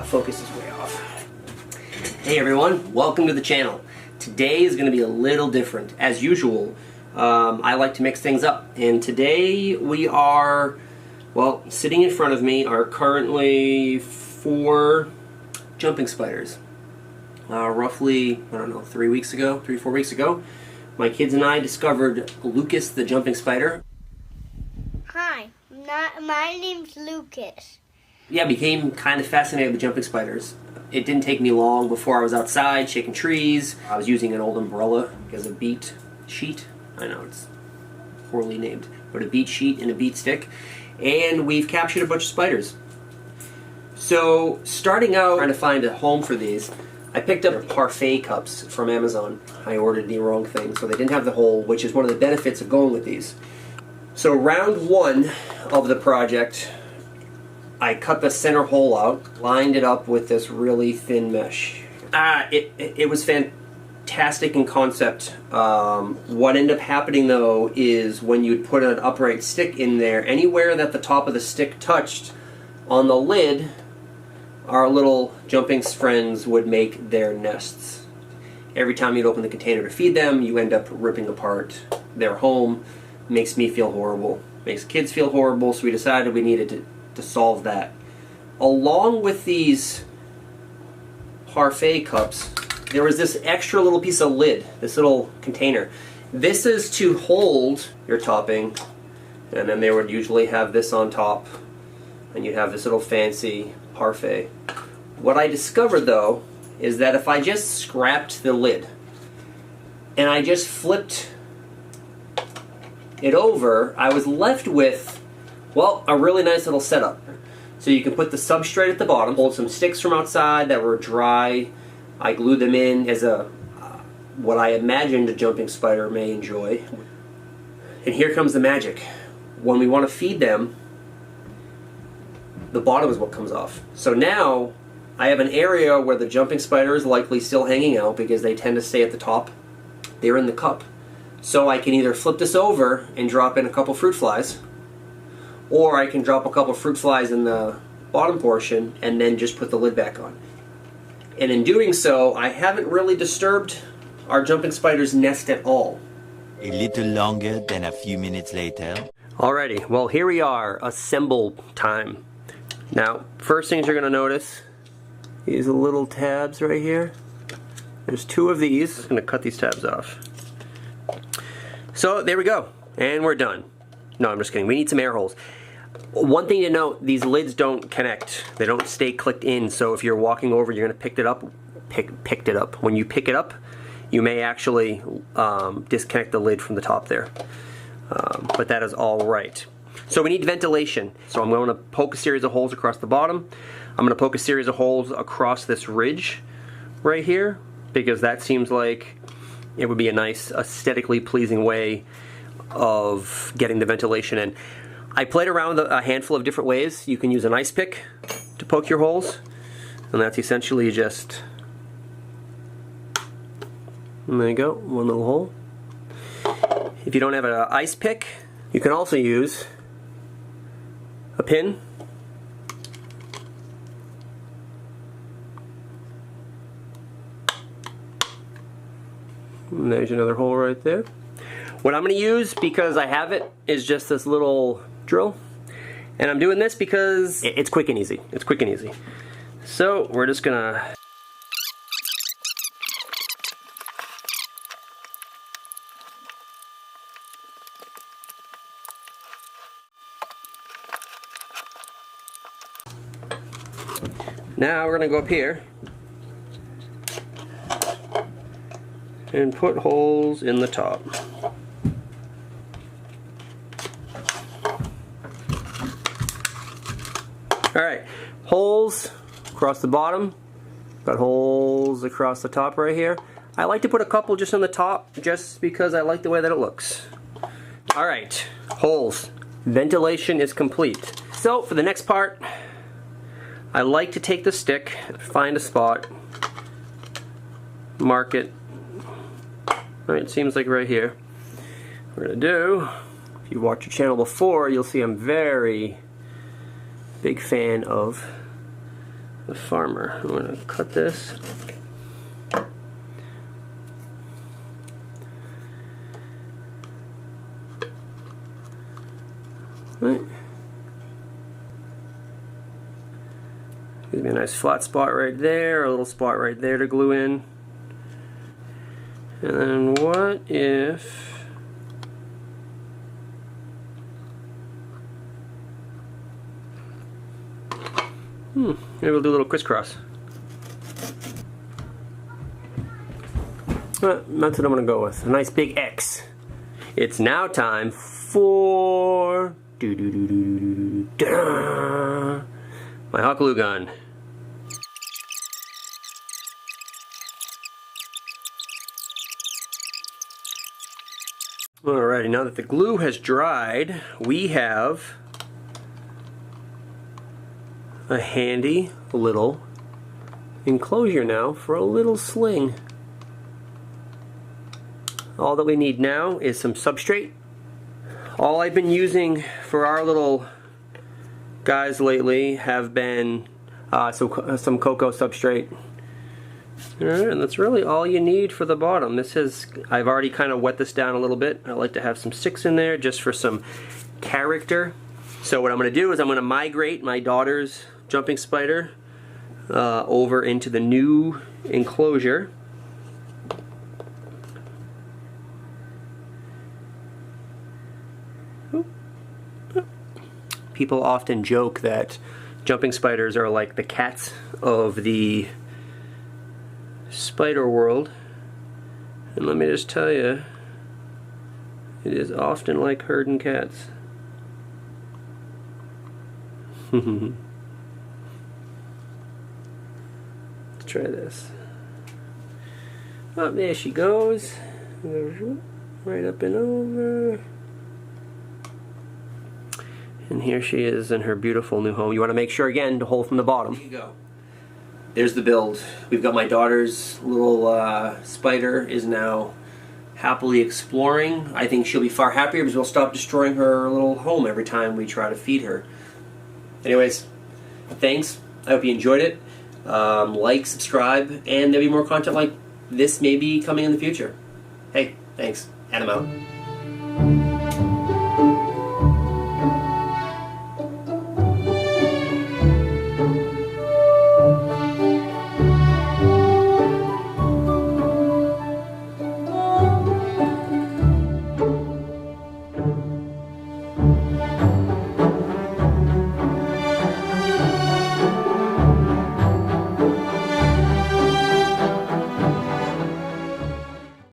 Focus is way off. Hey everyone, welcome to the channel. Today is going to be a little different. As usual, I like to mix things up. And today we are, well, sitting in front of me are currently 4 jumping spiders. Roughly, I don't know, 3 or 4 weeks ago, my kids and I discovered Lucas the jumping spider. Hi, my name's Lucas. Yeah, I became kind of fascinated with jumping spiders. It didn't take me long before I was outside shaking trees. I was using an old umbrella as a beat sheet. I know it's poorly named, but a beat sheet and a beat stick. And we've captured a bunch of spiders. So, starting out trying to find a home for these, I picked up parfait cups from Amazon. I ordered the wrong thing, so they didn't have the hole, which is one of the benefits of going with these. So round 1 of the project, I cut the center hole out, lined it up with this really thin mesh. It was fantastic in concept. What ended up happening though is when you'd put an upright stick in there, anywhere that the top of the stick touched on the lid, our little jumping friends would make their nests. Every time you'd open the container to feed them, you end up ripping apart their home. Makes me feel horrible. Makes kids feel horrible, so we decided we needed to solve that. Along with these parfait cups, there was this extra little piece of lid, this little container. This is to hold your topping, and then they would usually have this on top, and you'd have this little fancy parfait. What I discovered though is that if I just scrapped the lid and I just flipped it over, I was left with, well, a really nice little setup. So you can put the substrate at the bottom, hold some sticks from outside that were dry. I glued them in as what I imagined a jumping spider may enjoy. And here comes the magic. When we want to feed them, the bottom is what comes off. So now I have an area where the jumping spider is likely still hanging out because they tend to stay at the top. They're in the cup. So I can either flip this over and drop in a couple fruit flies, or I can drop a couple fruit flies in the bottom portion and then just put the lid back on. And in doing so, I haven't really disturbed our jumping spider's nest at all. A little longer than a few minutes later. Alrighty, well here we are, assemble time. Now, first things you're going to notice, these little tabs right here. There's 2 of these. I'm going to cut these tabs off. So there we go, and we're done. No, I'm just kidding. We need some air holes. One thing to note, these lids don't connect. They don't stay clicked in, so if you're walking over, you're going to pick it up. When you pick it up, you may actually disconnect the lid from the top there. But that is all right. So we need ventilation. So I'm going to poke a series of holes across the bottom. I'm going to poke a series of holes across this ridge right here, because that seems like it would be a nice, aesthetically pleasing way of getting the ventilation in. I played around with a handful of different ways. You can use an ice pick to poke your holes, and that's essentially just, and there you go, one little hole. If you don't have an ice pick, you can also use a pin. And there's another hole right there. What I'm going to use, because I have it, is just this little drill. And I'm doing this because it's quick and easy. It's quick and easy. So we're just going to... Now we're going to go up here and put holes in the top. Alright, holes across the bottom, got holes across the top right here. I like to put a couple just on the top just because I like the way that it looks. Alright, holes. Ventilation is complete. So for the next part, I like to take the stick, find a spot, mark it. Alright, it seems like right here. What we're going to do, if you watched your channel before, you'll see I'm very big fan of the farmer. I'm going to cut this. Right. Gives me a nice flat spot right there, a little spot right there to glue in. And then what if maybe we'll do a little crisscross. That's what I'm going to go with. A nice big X. It's now time for my hot glue gun. Alrighty, now that the glue has dried, we have a handy little enclosure now for a little sling. All that we need now is some substrate. All I've been using for our little guys lately have been some cocoa substrate. Alright, and that's really all you need for the bottom. I've already kind of wet this down a little bit. I like to have some sticks in there just for some character. So what I'm going to do is I'm going to migrate my daughter's jumping spider over into the new enclosure. People often joke that jumping spiders are like the cats of the spider world, and let me just tell you, it is often like herding cats. Let's try this. Oh, there she goes. Right up and over. And here she is in her beautiful new home. You want to make sure again to hold from the bottom. There you go. There's the build. We've got my daughter's little spider is now happily exploring. I think she'll be far happier because we'll stop destroying her little home every time we try to feed her. Anyways, thanks. I hope you enjoyed it. Like, subscribe, and there'll be more content like this maybe coming in the future. Hey, thanks. And I'm out.